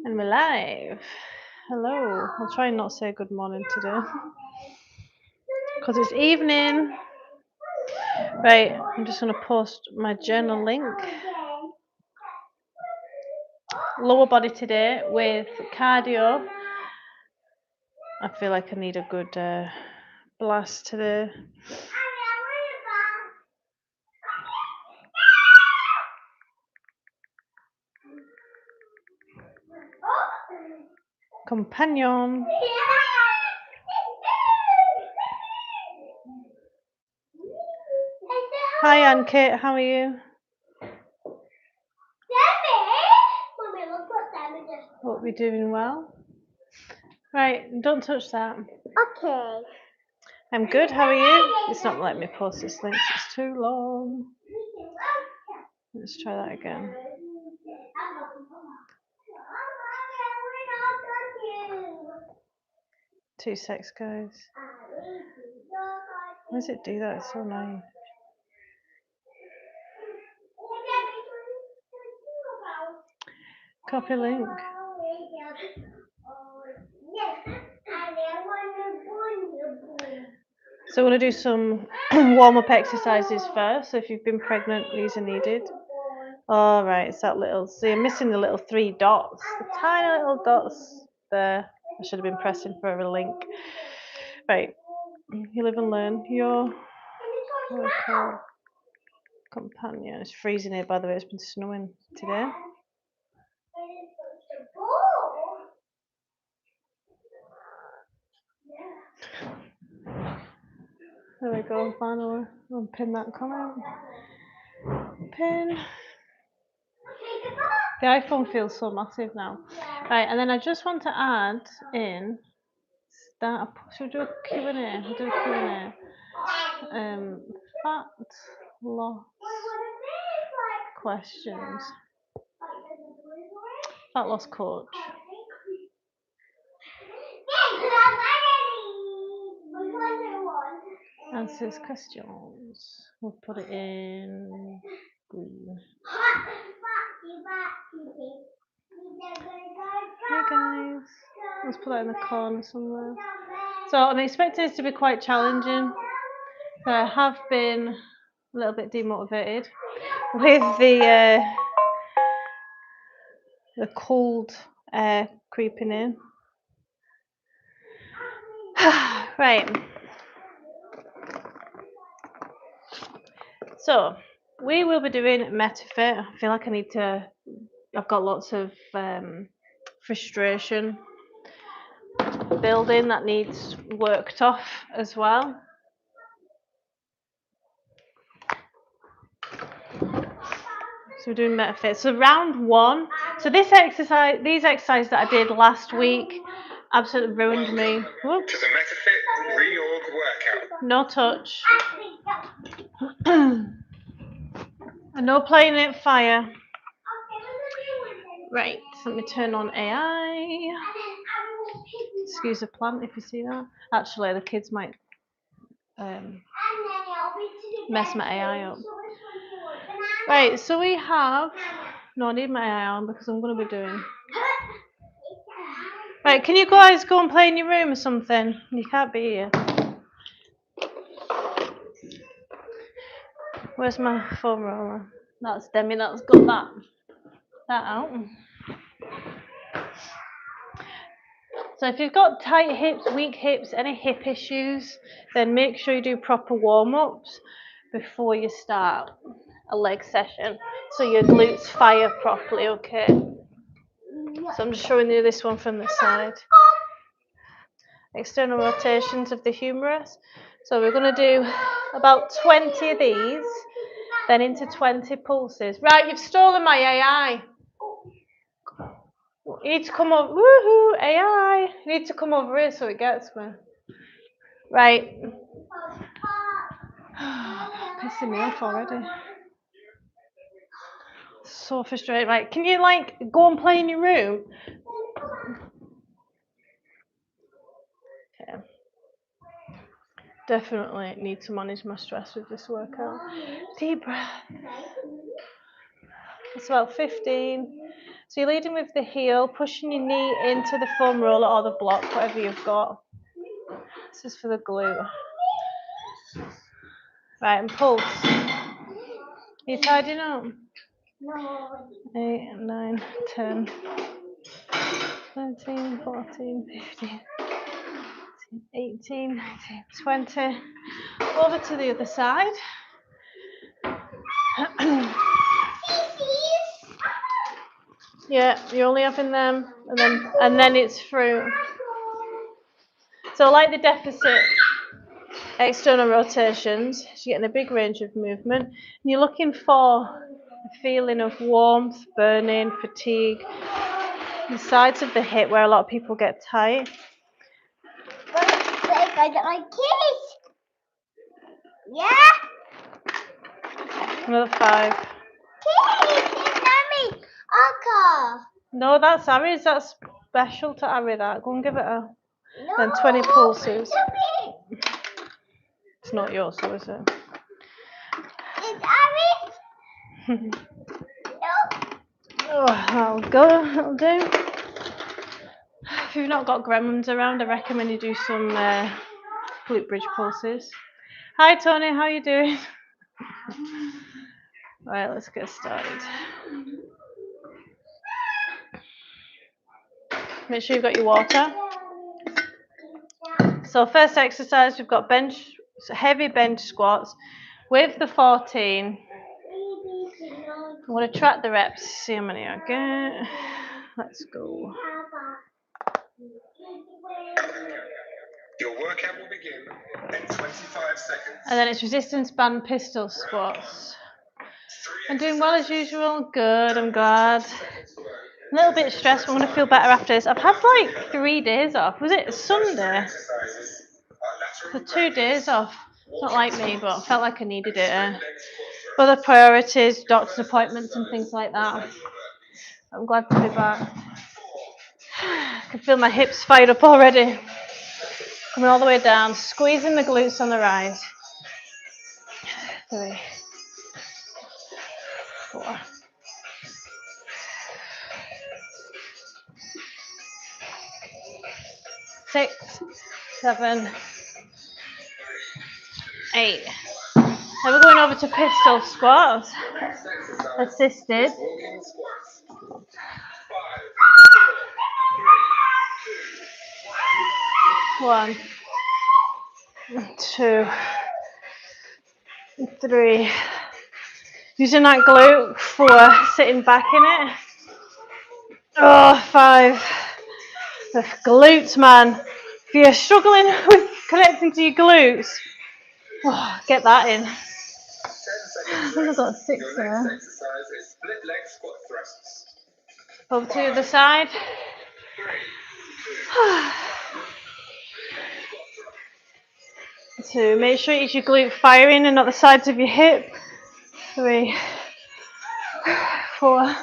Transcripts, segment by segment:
And we're live. Hello. I'll try and not say good morning today because it's evening. Right, I'm just going to post my journal link. Lower body today with cardio. I feel like I need a good blast today. Companion. Hi, Anne-Kate, how are you? Hope you're doing well. Right, don't touch that. Okay. I'm good, how are you? It's not letting me post this link, it's too long. Let's try that again. 2 secs, guys. Why does it do that? It's so annoying. Copy link. So we're going to do some warm-up exercises first. So if you've been pregnant, these are needed. All right, it's that little. So you're missing the little 3 dots, the tiny little dots there. I should have been pressing for a link. Right, you live and learn. Your local companion. It's freezing here, by the way. It's been snowing today. There we go, finally. I'll pin that comment. Pin. The iPhone feels so massive now. Right, and then I just want to add in, should we do a Q&A? We'll do a Q&A. Fat loss questions. Fat loss coach. Answers questions. We'll put it in green. Hey guys. Let's put that in the corner somewhere. So I'm expecting this to be quite challenging. I have been a little bit demotivated with the cold air creeping in. Right. So we will be doing MetaFit. I feel like I've got lots of frustration building that needs worked off as well. So we're doing MetaFit. So round 1. So these exercises that I did last week absolutely ruined me. Whoops. To the MetaFit reorg workout. No touch. And no playing it fire. Right, so let me turn on AI. Excuse the plant if you see that. Actually, the kids might mess my AI up. Right, so we have. No, I need my AI on because I'm going to be doing. Right, can you guys go and play in your room or something? You can't be here. Where's my foam roller? That's Demi, that's got that out. So if you've got tight hips, weak hips, any hip issues, then make sure you do proper warm-ups before you start a leg session so your glutes fire properly, okay? So I'm just showing you this one from the side. External rotations of the humerus. So we're going to do about 20 of these, then into 20 pulses. Right, you've stolen my AI. You need to come over. Woohoo, AI. You need to come over here so it gets me. Right. Pissing me off already. So frustrated. Right, can you go and play in your room? Okay. Definitely need to manage my stress with this workout. Deep breath. It's about 15. So you're leading with the heel, pushing your knee into the foam roller or the block, whatever you've got. This is for the glute. Right, and pulse. Are you tidying up? No. 8, 9, 10, 13, 14, 15, 18, 19, 20. Over to the other side. Yeah, you're only having them, and then it's through. So like the deficit external rotations, you're getting a big range of movement, and you're looking for a feeling of warmth, burning, fatigue, the sides of the hip where a lot of people get tight. I got my kids. Yeah. Another 5. Kids, mommy. Uncle. No, that's Ari's. That's special to Ari. That. Go and give it a. No. Then 20 pulses. Mommy. It's not yours, though, is it? It's Ari. No. Oh, that'll go. That'll do. If you've not got gremlins around, I recommend you do some glute bridge pulses. Hi, Tony. How are you doing? Right, let's get started. Make sure you've got your water. So first exercise, we've got heavy bench squats with the 14. I'm going to track the reps, see how many I get. Let's go. Your workout will begin in 25 seconds. And then it's resistance band pistol squats. I'm doing well as usual. Good, I'm glad. A little bit stressed, but I'm going to feel better after this. I've had like 3 days off. Was it Sunday? So 2 days off. Not like me, but I felt like I needed it. Other priorities, doctor's appointments and things like that. I'm glad to be back. I can feel my hips fired up already. Coming all the way down, squeezing the glutes on the rise. 3, 4. 6, 7, 8. Now we're going over to pistol squats, assisted. 1, 2, 3. Using that glute 4, sitting back in it. Oh, 5. The glutes, man. If you're struggling with connecting to your glutes, oh, get that in. I think I've got 6 there. Over to the other side. 2. Make sure it's your glute firing and not the sides of your hip. 3, 4.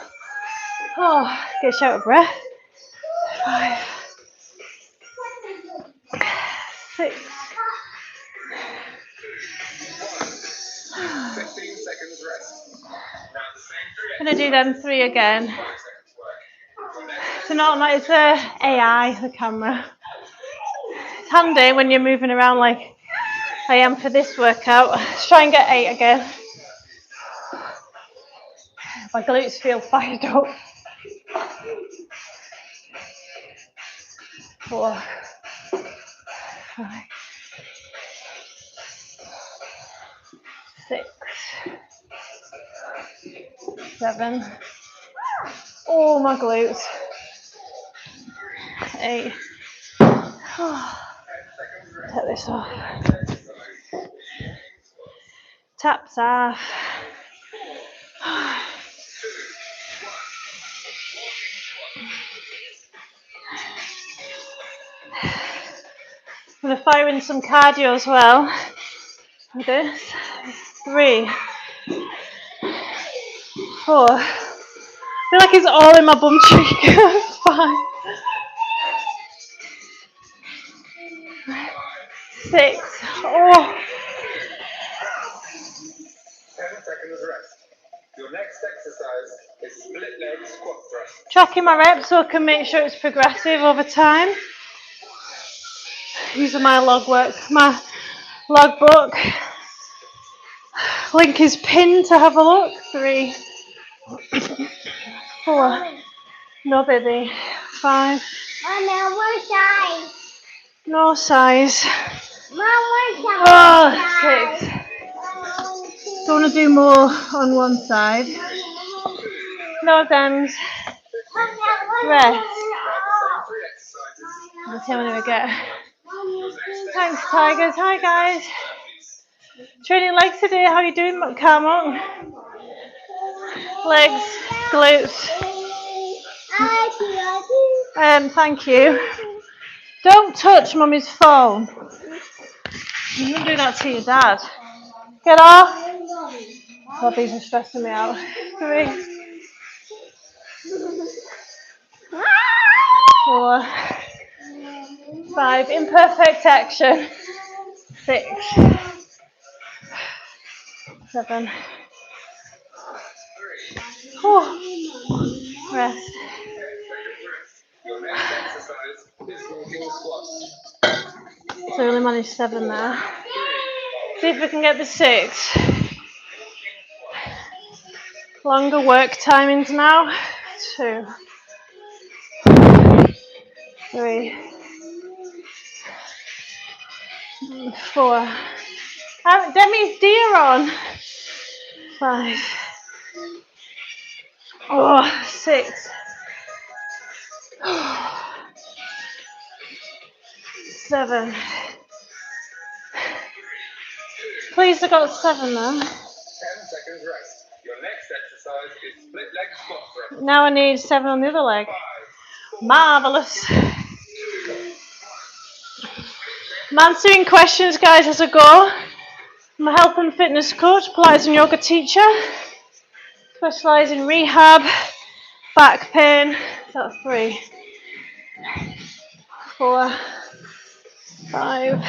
Oh, get you out of breath. 5, 6. 15 seconds rest. I'm going to do them 3 again. So not like it's AI, the camera. It's handy when you're moving around like I am for this workout. Let's try and get 8 again. My glutes feel fired up. 4, 5, 6, 7. Oh, my glutes. 8. Take this off. Taps off. I'm going to fire in some cardio as well. With this. 3, 4. I feel like it's all in my bum cheek. 5, 6. Oh. 10 seconds rest. Your next exercise is split leg squat thrust. Tracking my reps so I can make sure it's progressive over time. Using my logbook. Link is pinned to have a look. 3, 4, no baby. 5, Mom, one side. no size. Mom, one side. Oh, 6. Don't want to do more on one side. No dams. Rest. Let's see how many we get. Thanks, Tigers. Hi, guys. Training legs today. How are you doing, Carmel? Legs, glutes. Thank you. Don't touch Mummy's phone. You don't do that to your dad. Get off. God, these are stressing me out. 3, 4, 5. Imperfect action. 6, 7. Rest. Your next exercise is walking squats. So we only managed 7 there. See if we can get the 6. Longer work timings now. 2, 3, 4. Demi's deer on. 5. 6. 7. Please, I got 7 there. 10 seconds rest. Your next exercise is split leg squat thrust. Now I need 7 on the other leg. Marvellous. I'm answering questions, guys, as I go. I'm a health and fitness coach, Pilates and yoga teacher. Specialise in rehab, back pain. That's 3, 4, 5.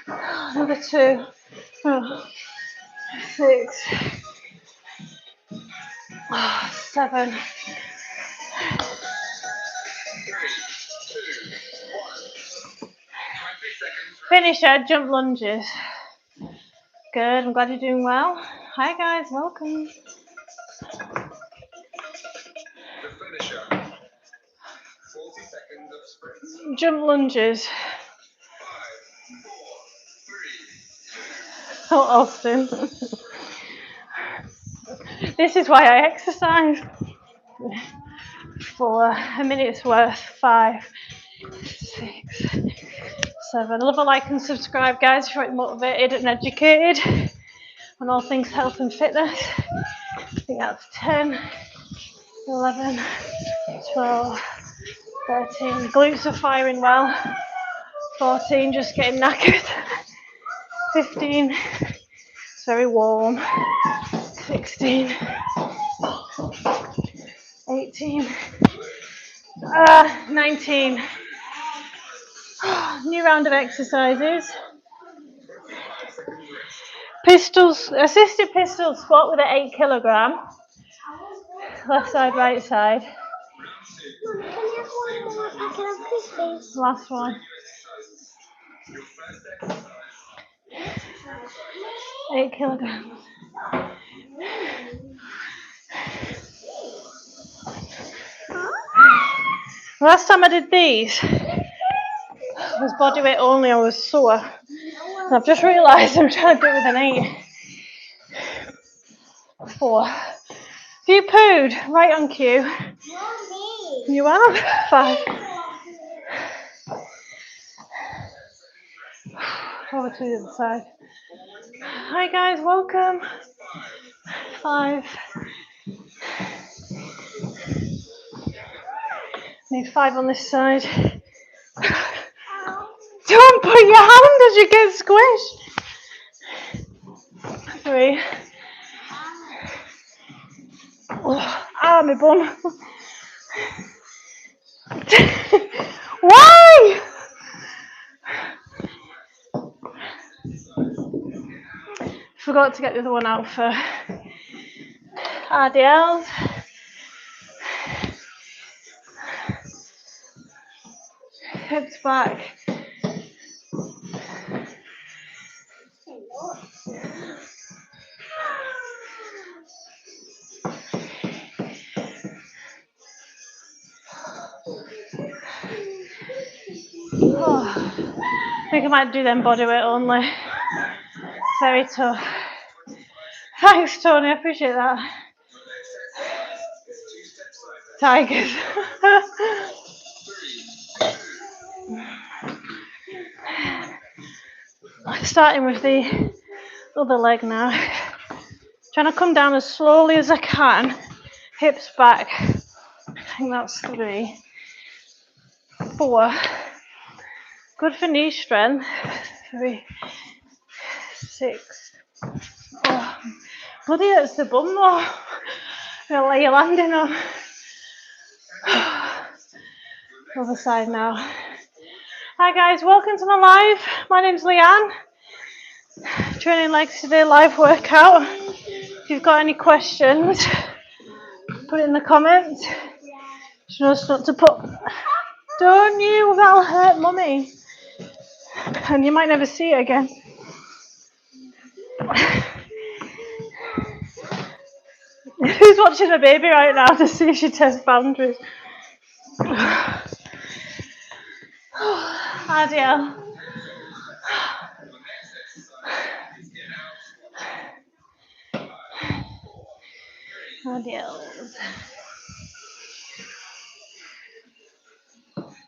Another 2. 6. 7. 3, 2, 1. 20 seconds. Finisher, jump lunges. Good, I'm glad you're doing well. Hi guys, welcome. The finisher. 40 seconds of sprints. Jump lunges. 5, 4, 3. Oh, Austin. This is why I exercise. 4, a minute's worth. 5, 6, 7. I love a like and subscribe, guys, if you're motivated and educated on all things health and fitness. I think that's 10, 11, 12, 13. Glutes are firing well. 14, just getting knackered. 15, it's very warm. 16, 18, 19. New round of exercises. Pistols, assisted pistol squat with an 8 kilogram. Left side, right side. Last one. 8 kilograms. Last time I did these was body weight only. I was sore. And I've just realised I'm trying to do it with an 8. 4. Have you pooed? Right on cue. You have? 5. Over to the other side. Hi guys, welcome. 5. Need 5 on this side. Don't put your hand as you get squished. 3. My bum. Why? Forgot to get the other one out for RDLs. Hips back. Oh, I think I might do them bodyweight only. Very tough. Thanks, Tony. I appreciate that. Tigers. Starting with the other leg now. Trying to come down as slowly as I can. Hips back. I think that's 3, 4. Good for knee strength. 3, 6. Oh, bloody hurts the bum though. Feel like you're landing on. Other side now. Hi guys, welcome to my live. My name's Leanne. Training legs today, live workout. If you've got any questions, put it in the comments. Just know not to put. Don't you? That'll hurt mummy. And you might never see it again. Who's watching a baby right now to see if she tests boundaries? Adiel. Adiels.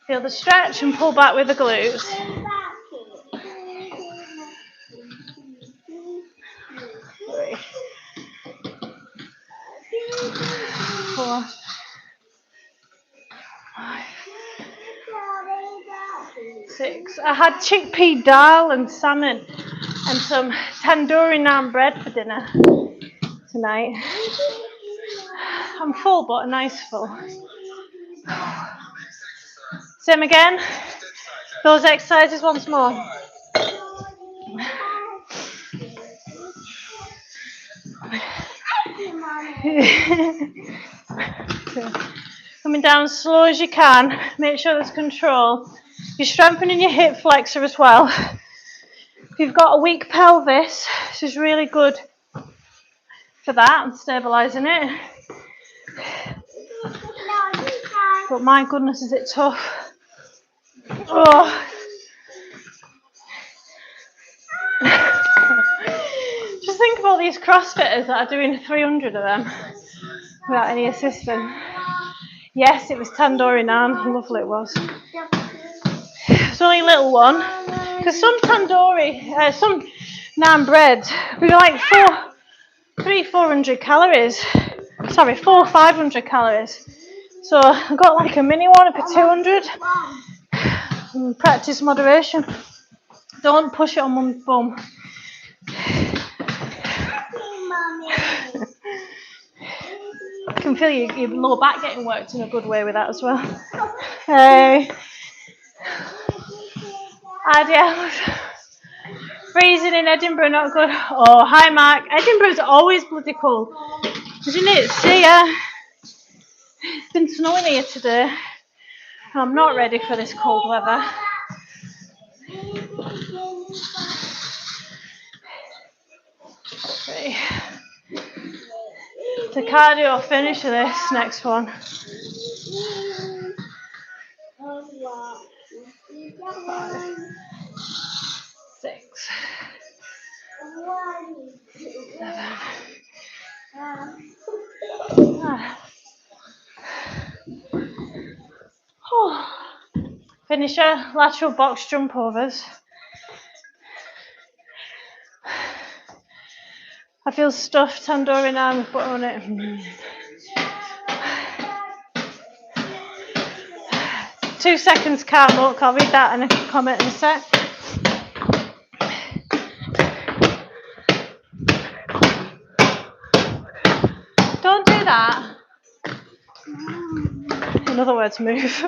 Feel the stretch and pull back with the glutes. 3, 4, 5, 6. I had chickpea dal and salmon and some tandoori naan bread for dinner tonight. I'm full, but a nice full. Same again. Those exercises once more. Coming down as slow as you can. Make sure there's control. You're strengthening your hip flexor as well. If you've got a weak pelvis, this is really good for that and stabilising it. But my goodness, is it tough. Oh. Just think about these CrossFitters that are doing 300 of them without any assistance. Yes, it was tandoori naan. Lovely it was. It's only a little one. Because some tandoori, some naan breads, we like 400 calories. Sorry, 500 calories. So I got like a mini one for 200. And practice moderation. Don't push it on mum's bum. I can feel your lower back getting worked in a good way with that as well. Hey. Adios. Freezing in Edinburgh, not good. Oh, hi Mark. Edinburgh's always bloody cold, isn't it? See ya. It's been snowing here today. I'm not ready for this cold weather. Right. The cardio finish of this next one. 5, 6, 7. Finisher, lateral box jump overs. I feel stuffed tandoori naan with butter on it. 2 seconds calm look, I'll read that in a comment in a sec. Don't do that. In other words, move.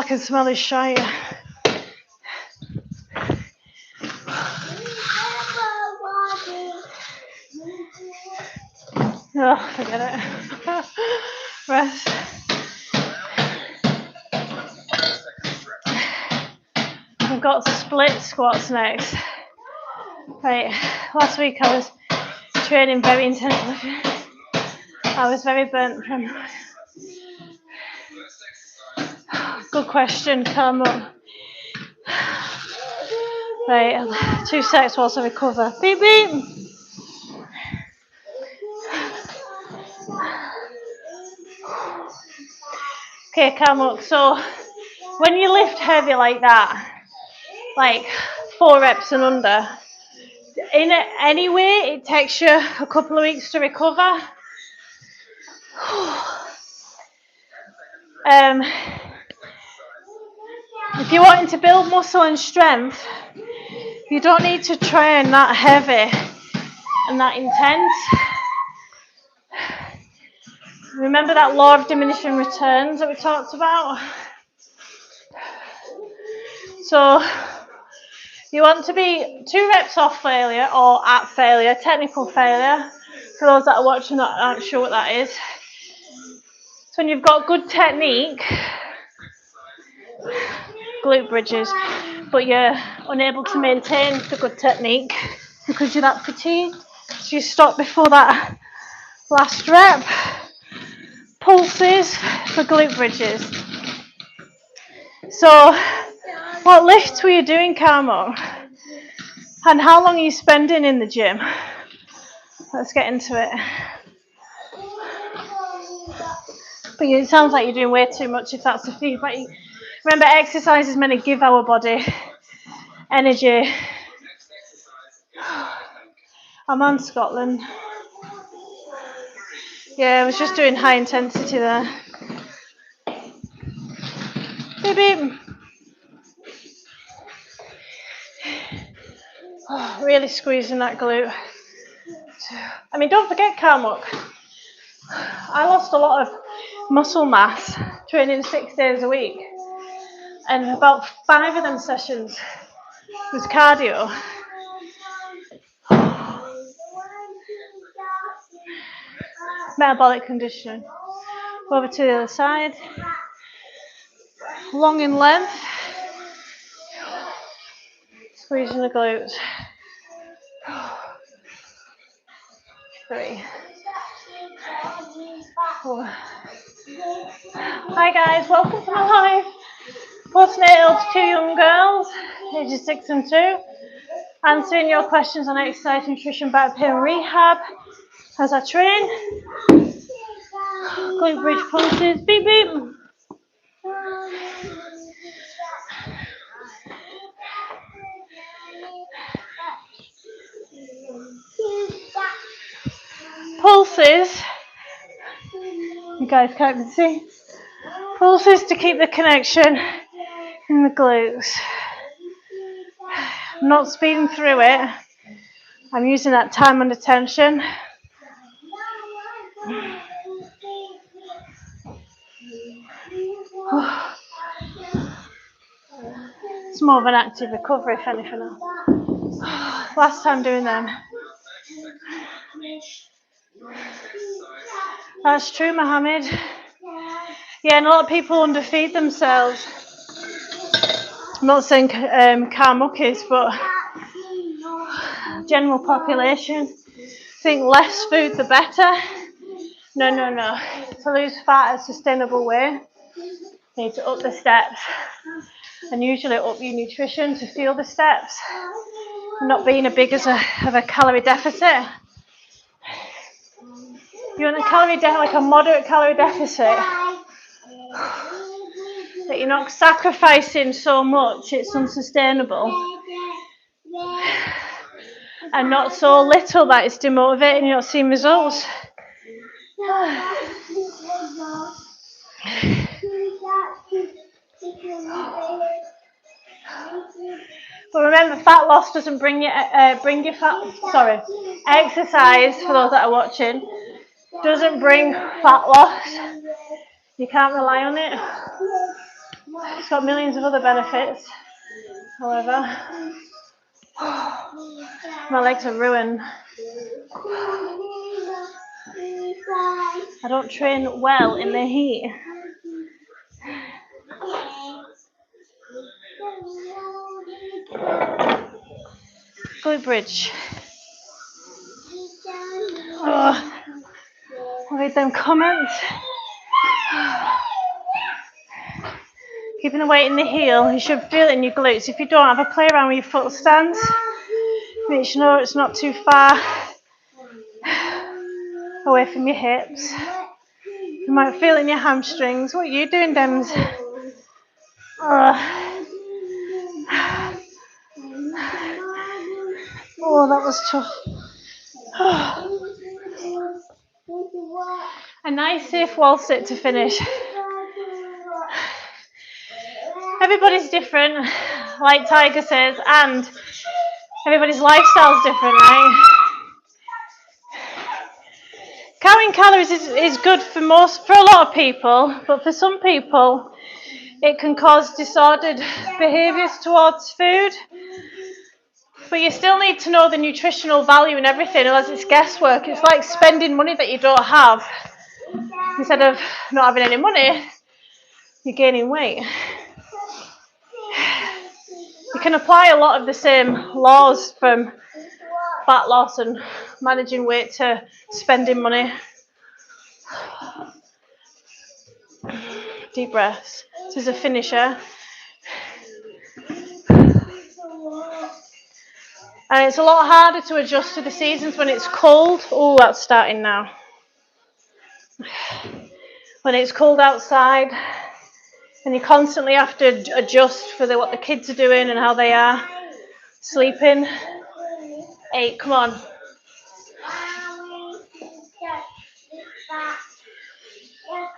can smell his shite. Oh, forget it. Rest. I've got split squats next. Right, last week I was training very intensely. I was very burnt from. Good question, come on. Right, 2 seconds whilst I recover. Beep beep. Okay, calm up. So when you lift heavy like that, like 4 reps and under, in it anyway, it takes you a couple of weeks to recover. If you're wanting to build muscle and strength, you don't need to train that heavy and that intense. Remember that law of diminishing returns that we talked about? So you want to be 2 reps off failure or at failure, technical failure. For those that are watching that aren't sure what that is. So when you've got good technique, glute bridges, but you're unable to maintain the good technique because you're that fatigued, so you stop before that last rep. Pulses for glute bridges. So what lifts were you doing, Carmo? And how long are you spending in the gym? Let's get into it. But it sounds like you're doing way too much if that's the feedback. Remember, exercise is meant to give our body energy. I'm on Scotland. Yeah, I was just doing high intensity there. Beep beep. Oh, really squeezing that glute. I mean, don't forget, Carmuck, I lost a lot of muscle mass training 6 days a week, and about 5 of them sessions was cardio. Metabolic condition. Over to the other side. Long in length. Squeezing the glutes. 3, 4. Hi guys, welcome to my live postnatal to 2 young girls, ages 6 and 2. Answering your questions on exercise, nutrition, back pain, rehab as I train. Glute bridge pulses. Beep beep. Pulses. You guys can't see. Pulses to keep the connection in the glutes. I'm not speeding through it. I'm using that time under tension. It's more of an active recovery, if anything. Last time doing them. That's true, Mohammed. Yeah, and a lot of people underfeed themselves. I'm not saying Karmukis, but general population think less food the better. No. To lose fat in a sustainable way, you need to up the steps, and usually up your nutrition to fuel the steps, not being as big of a calorie deficit. You want a calorie like a moderate calorie deficit, that you're not sacrificing so much it's unsustainable, and not so little that it's demotivating, you're not seeing results. But remember, fat loss doesn't bring you fat. Sorry, exercise, for those that are watching, doesn't bring fat loss. You can't rely on it. It's got millions of other benefits, however. My legs are ruined. I don't train well in the heat. Glute bridge. Oh, I'll read them comments. Keeping the weight in the heel, you should feel it in your glutes. If you don't, have a play around with your foot stance. Make sure it's not too far away from your hips. You might feel it in your hamstrings. What are you doing, Dems? Oh, that was tough. A nice safe wall sit to finish. Everybody's different, like Tiger says, and everybody's lifestyle's different, right? Counting calories is good for a lot of people, but for some people it can cause disordered behaviours towards food. But you still need to know the nutritional value and everything, otherwise it's guesswork. It's like spending money that you don't have. Instead of not having any money, you're gaining weight. You can apply a lot of the same laws from fat loss and managing weight to spending money. Deep breaths. This is a finisher. And it's a lot harder to adjust to the seasons when it's cold. Oh, that's starting now. When it's cold outside and you constantly have to adjust for what the kids are doing and how they are sleeping. 8, come on.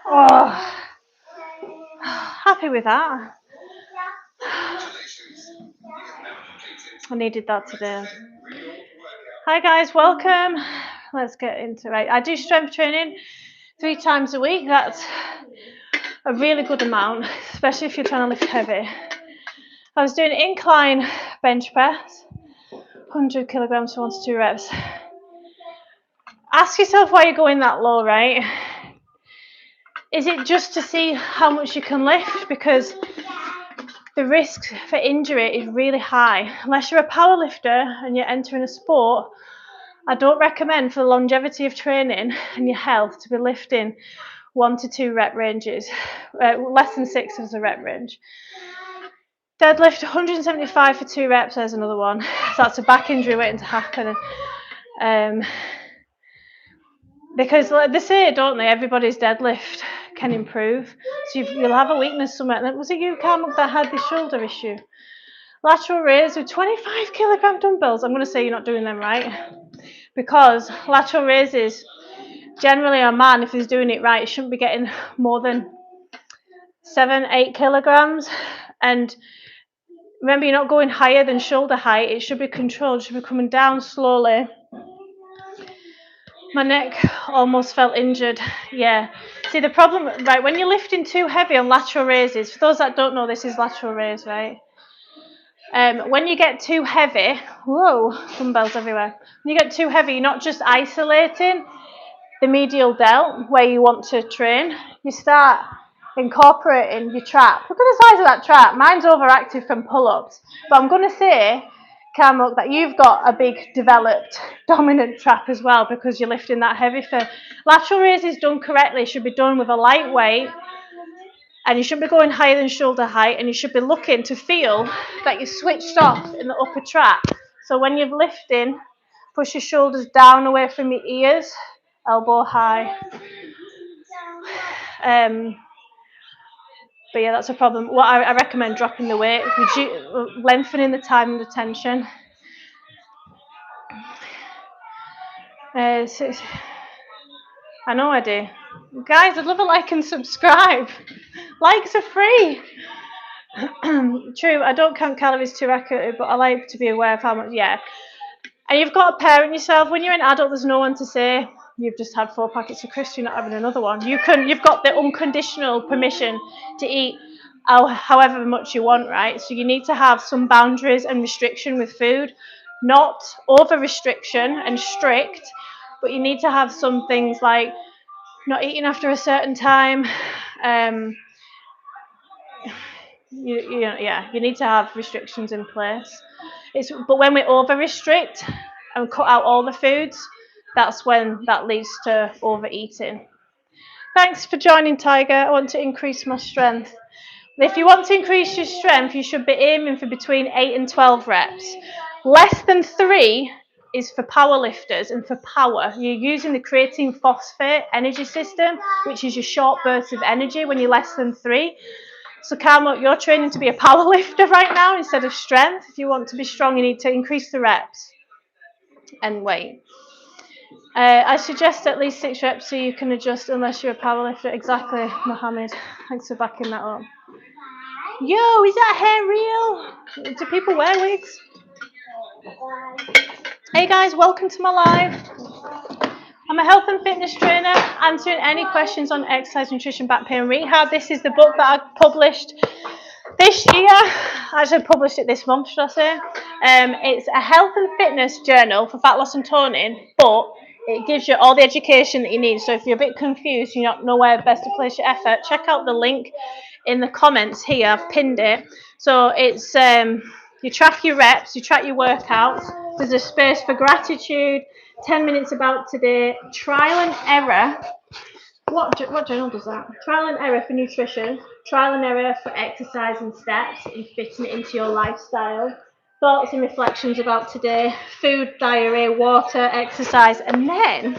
Oh, happy with that. I needed that today. Hi guys, welcome. Let's get into it. I do strength training 3 times a week. That's a really good amount, especially if you're trying to lift heavy. I was doing incline bench press, 100 kilograms for 1 to 2 reps. Ask yourself why you're going that low, right? Is it just to see how much you can lift? Because the risk for injury is really high. Unless you're a power lifter and you're entering a sport, I don't recommend for the longevity of training and your health to be lifting 1 to 2 rep ranges. Less than 6 is a rep range. Deadlift 175 for 2 reps, there's another one. So that's a back injury waiting to happen. Because like they say, don't they, everybody's deadlift can improve. So you'll have a weakness somewhere. Was it you, Carmel, that had the shoulder issue? Lateral raise with 25 kilogram dumbbells. I'm going to say you're not doing them right. Because lateral raises, generally a man, if he's doing it right, shouldn't be getting more than 7-8 kilograms. And remember, you're not going higher than shoulder height. It should be controlled. It should be coming down slowly. My neck almost felt injured. Yeah. See, the problem, right, when you're lifting too heavy on lateral raises, for those that don't know, this is lateral raise, right? When you get too heavy, whoa, dumbbells everywhere. When you get too heavy, you're not just isolating the medial delt where you want to train. You start incorporating your trap. Look at the size of that trap. Mine's overactive from pull-ups. But I'm going to say, Carmel, that you've got a big developed dominant trap as well because you're lifting that heavy. For lateral raises done correctly should be done with a light weight, and you shouldn't be going higher than shoulder height, and you should be looking to feel that you're switched off in the upper trap. So when you're lifting, push your shoulders down away from your ears, elbow high. But yeah, that's a problem. Well, I recommend dropping the weight, lengthening the time under tension. I know I do. Guys, I'd love a like and subscribe. Likes are free. True, I don't count calories too accurately, but I like to be aware of how much, yeah. And you've got to parent yourself. When you're an adult, there's no one to say, you've just had 4 packets of crisps, you're not having another one. You've got the unconditional permission to eat however much you want, right? So you need to have some boundaries and restriction with food, not over restriction and strict, but you need to have some things like not eating after a certain time. You need to have restrictions in place. But when we over restrict and cut out all the foods, that's when that leads to overeating. Thanks for joining, Tiger. I want to increase my strength. If you want to increase your strength, you should be aiming for between 8 and 12 reps. Less than 3 is for power lifters, and for power, you're using the creatine phosphate energy system, which is your short bursts of energy when you're less than 3. So, Carmo, you're training to be a power lifter right now instead of strength. If you want to be strong, you need to increase the reps and weight. I suggest at least 6 reps so you can adjust unless you're a power lifter. Exactly, Mohammed. Thanks for backing that up. Yo, is that hair real? Do people wear wigs? Hey guys, welcome to my live. I'm a health and fitness trainer, answering any questions on exercise, nutrition, back pain, and rehab. This is the book that I published this year. I actually published it this month, should I say. It's a health and fitness journal for fat loss and toning, but it gives you all the education that you need. So if you're a bit confused, you don't know where best to place your effort, check out the link in the comments here. I've pinned it. So it's you track your reps, you track your workouts. There's a space for gratitude, 10 minutes about today, trial and error. What journal does that? Trial and error for nutrition, trial and error for exercise and steps and fitting it into your lifestyle. Thoughts and reflections about today, food, diary, water, exercise, and then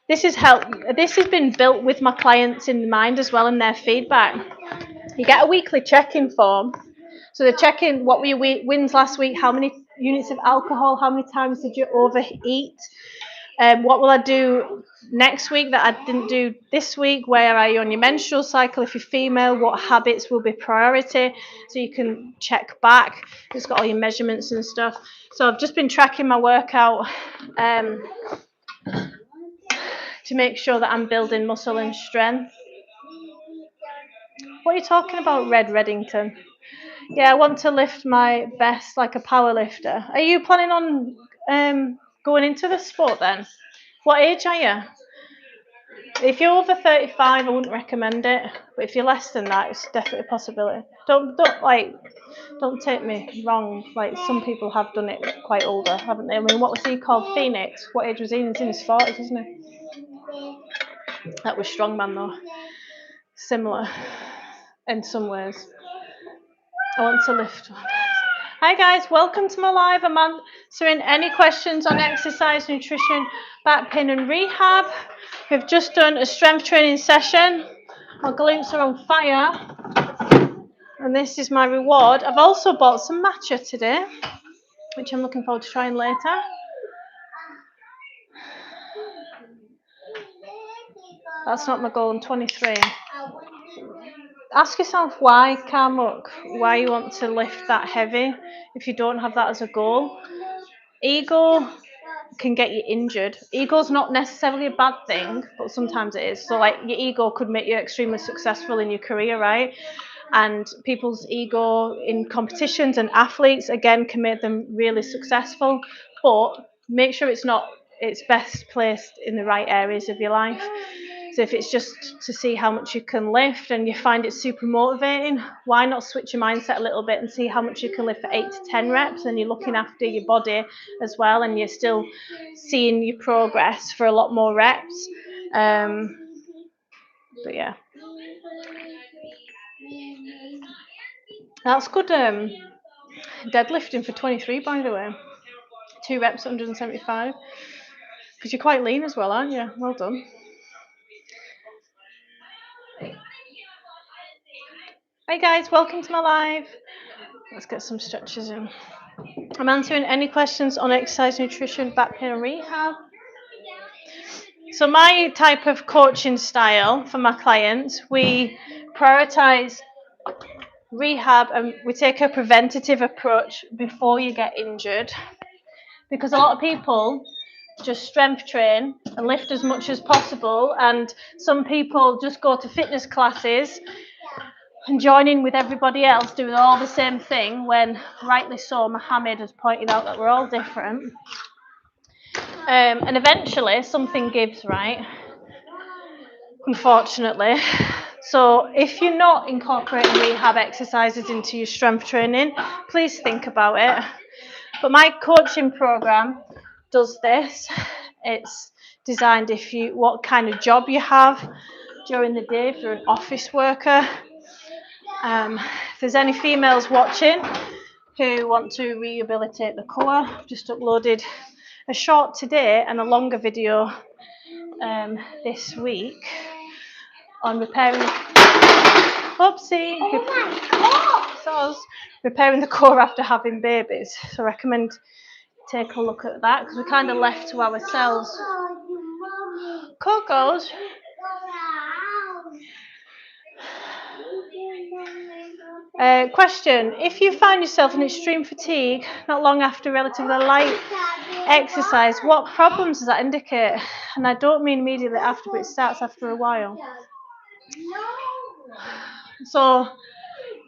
this has been built with my clients in mind as well and their feedback. You get a weekly check-in form. So they're checking what were your wins last week, how many units of alcohol, how many times did you overeat, what will I do next week that I didn't do this week, where are you on your menstrual cycle if you're female, what habits will be priority, so you can check back. It's got all your measurements and stuff. So I've just been tracking my workout to make sure that I'm building muscle and strength. What are you talking about, Reddington? Yeah, I want to lift my best like a power lifter. Are you planning on going into the sport then? What age are you? If you're over 35, I wouldn't recommend it. But if you're less than that, it's definitely a possibility. Don't take me wrong. Like some people have done it quite older, haven't they? I mean, what was he called? Phoenix. What age was he? He's in his 40s, isn't he? That was strongman though. Similar in some ways. I want to lift. Hi guys, welcome to my live. I'm answering any questions on exercise, nutrition, back pain and rehab. We've just done a strength training session. My glutes are on fire. And this is my reward. I've also bought some matcha today, which I'm looking forward to trying later. That's not my goal, I'm 23. Ask yourself why, Karmuk, why you want to lift that heavy if you don't have that as a goal. Ego can get you injured. Ego's not necessarily a bad thing, but sometimes it is. So like your ego could make you extremely successful in your career, right? And people's ego in competitions and athletes, again, can make them really successful. But make sure it's best placed in the right areas of your life. So if it's just to see how much you can lift and you find it super motivating, why not switch your mindset a little bit and see how much you can lift for 8 to 10 reps, and you're looking after your body as well, and you're still seeing your progress for a lot more reps. But yeah. That's good deadlifting for 23, by the way. 2 reps, 175. Because you're quite lean as well, aren't you? Well done. Hi guys, welcome to my live. Let's get some stretches in. I'm answering any questions on exercise, nutrition, back pain and rehab. So my type of coaching style for my clients, we prioritise rehab and we take a preventative approach before you get injured. Because a lot of people just strength train and lift as much as possible, and some people just go to fitness classes and joining with everybody else doing all the same thing when, rightly so, Mohammed has pointed out that we're all different. And eventually something gives, right? Unfortunately. So if you're not incorporating rehab exercises into your strength training, please think about it. But my coaching program does this. It's designed what kind of job you have during the day, if you're an office worker. If there's any females watching who want to rehabilitate the core, I've just uploaded a short today and a longer video this week on repairing repairing the core after having babies. So I recommend take a look at that, because we're kind of left to ourselves. Coco's. Question: if you find yourself in extreme fatigue not long after relatively light exercise, what problems does that indicate? And I don't mean immediately after, but it starts after a while. So,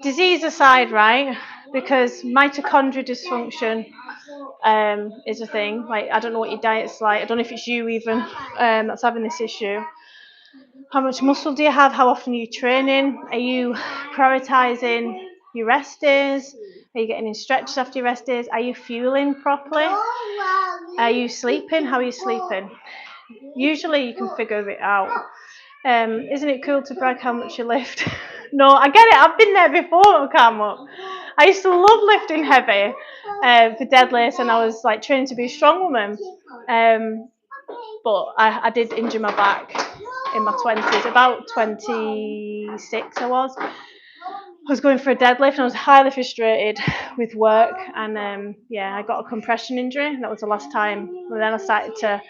disease aside, right? Because mitochondria dysfunction is a thing. Like, I don't know what your diet's like. I don't know if it's you even that's having this issue. How much muscle do you have? How often are you training? Are you prioritising your rest days? Are you getting in stretches after your rest days? Are you fueling properly? Are you sleeping? How are you sleeping? Usually you can figure it out. Isn't it cool to brag how much you lift? No, I get it. I've been there before, Carmel. I used to love lifting heavy for deadlifts, and I was like training to be a strong woman. But I did injure my back in my 20s, about 26 I was. I was going for a deadlift and I was highly frustrated with work, and I got a compression injury, and that was the last time. And then I started to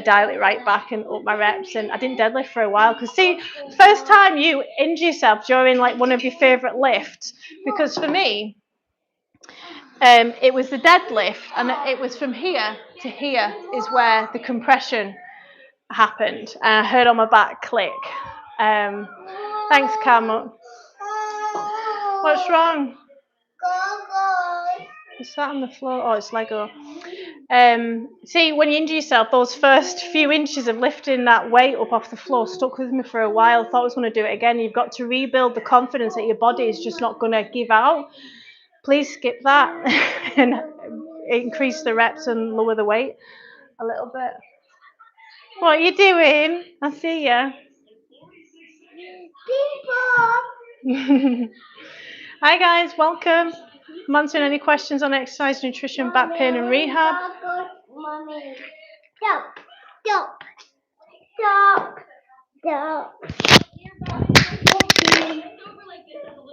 dial it right back and up my reps, and I didn't deadlift for a while. Because see, first time you injure yourself during like one of your favourite lifts, because for me, it was the deadlift, and it was from here to here is where the compression happened, and I heard on my back click. Thanks, Carmel. What's wrong? What's that on the floor? Oh, it's Lego. See, when you injure yourself, those first few inches of lifting that weight up off the floor stuck with me for a while. Thought I was going to do it again. You've got to rebuild the confidence that your body is just not going to give out. Please skip that and increase the reps and lower the weight a little bit. What are you doing? I see ya. Hi guys, welcome. I'm answering any questions on exercise, nutrition, back pain and rehab. Mommy, stop.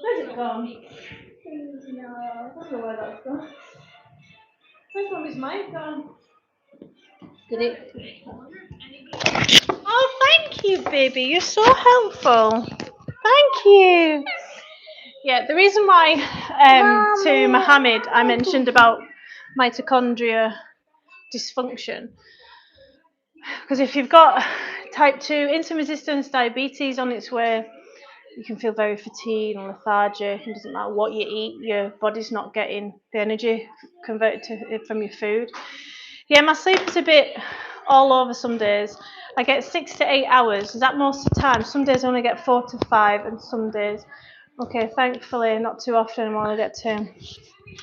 Where's it gone? No, I don't know where that's gone. Where's Mommy's mic gone? Did it? Oh, thank you, baby. You're so helpful. Thank you. Yeah, the reason why to Mohammed I mentioned about mitochondria dysfunction, because if you've got type 2 insulin resistance diabetes on its way, you can feel very fatigued and lethargic. It doesn't matter what you eat, your body's not getting the energy converted from your food. Yeah, my sleep is a bit all over some days. I get 6 to 8 hours. Is that most of the time? Some days I only get 4 to 5, and some days, okay, thankfully, not too often I only get 2.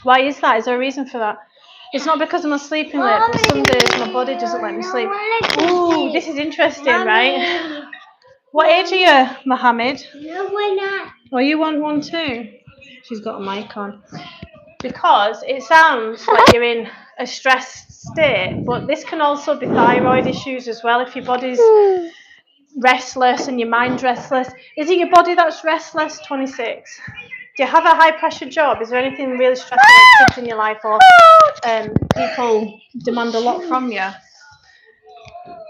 Why is that? Is there a reason for that? It's not because I'm sleeping late, but some days my body doesn't let me sleep. Ooh, this is interesting, right? What age are you, Mohammed? No, we're not. Oh, you want one too? She's got a mic on. Because it sounds like you're in a stressed state, but this can also be thyroid issues as well. If your body's restless and your mind's restless. Is it your body that's restless? 26. Do you have a high pressure job? Is there anything really stressful with kids in your life, or people demand a lot from you?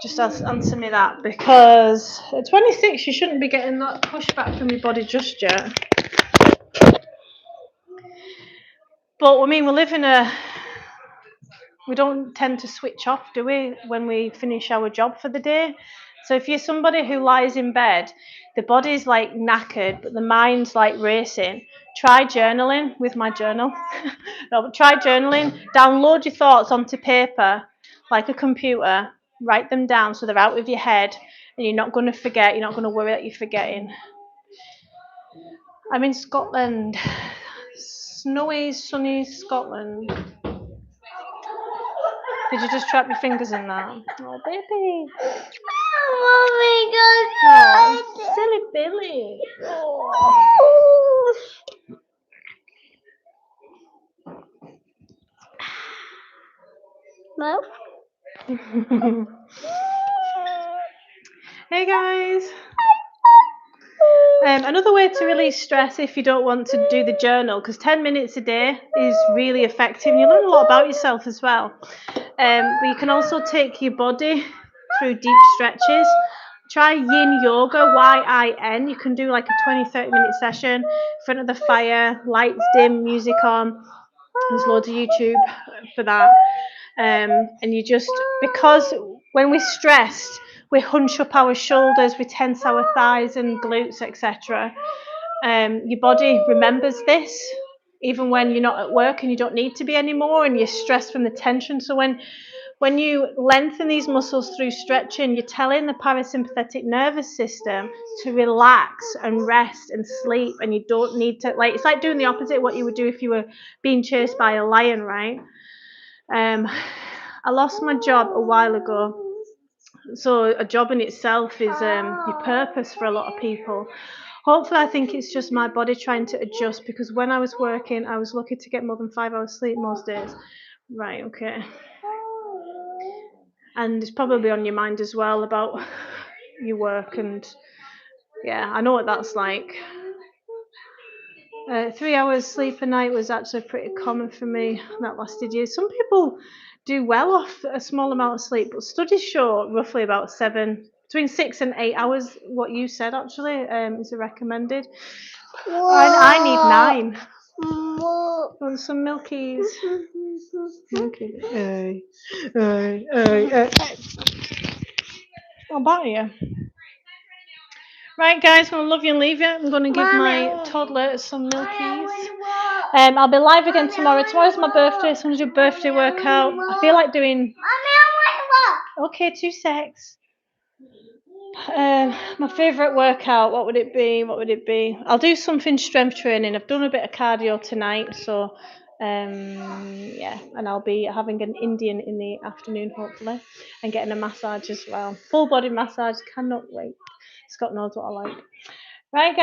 Just answer me that, because at 26 you shouldn't be getting that pushback from your body just yet. But I mean, we don't tend to switch off, do we, when we finish our job for the day? So if you're somebody who lies in bed, the body's like knackered, but the mind's like racing, try journaling with my journal. No, but try journaling. Download your thoughts onto paper, like a computer. Write them down so they're out of your head, and you're not going to forget. You're not going to worry that you're forgetting. I'm in Scotland. Snowy, sunny Scotland. Did you just trap your fingers in that? Oh, baby. Oh, silly Billy. Oh. No. Hey guys. Another way to release stress if you don't want to do the journal, because 10 minutes a day is really effective and you learn a lot about yourself as well. But you can also take your body through deep stretches. Try yin yoga, Y-I-N. You can do like a 20-30 minute session in front of the fire, lights dim, music on. There's loads of YouTube for that. And you just, because when we're stressed, we hunch up our shoulders, we tense our thighs and glutes, etc. Your body remembers this, even when you're not at work and you don't need to be anymore, and you're stressed from the tension. So when you lengthen these muscles through stretching, you're telling the parasympathetic nervous system to relax and rest and sleep, and you don't need to, like, it's like doing the opposite of what you would do if you were being chased by a lion, right? I lost my job a while ago. So a job in itself is your purpose for a lot of people. Hopefully, I think it's just my body trying to adjust, because when I was working, I was lucky to get more than 5 hours sleep most days. Right, okay. And it's probably on your mind as well about your work, and yeah, I know what that's like. 3 hours sleep a night was actually pretty common for me. That lasted years. Some people do well off a small amount of sleep, but studies show roughly about between 6 and 8 hours. What you said actually is recommended. I need 9. Want some milkies? Okay. I'll buy you. Right, guys, I'm going to love you and leave you. I'm going to give my toddler some milkies. I'll be live again tomorrow. Tomorrow's my birthday, so I'm going to do a birthday workout. I feel like doing... Okay, 2 secs. My favourite workout, what would it be? I'll do something strength training. I've done a bit of cardio tonight, so yeah, and I'll be having an Indian in the afternoon, hopefully, and getting a massage as well. Full body massage, cannot wait. Scott knows what I like. Right, guys.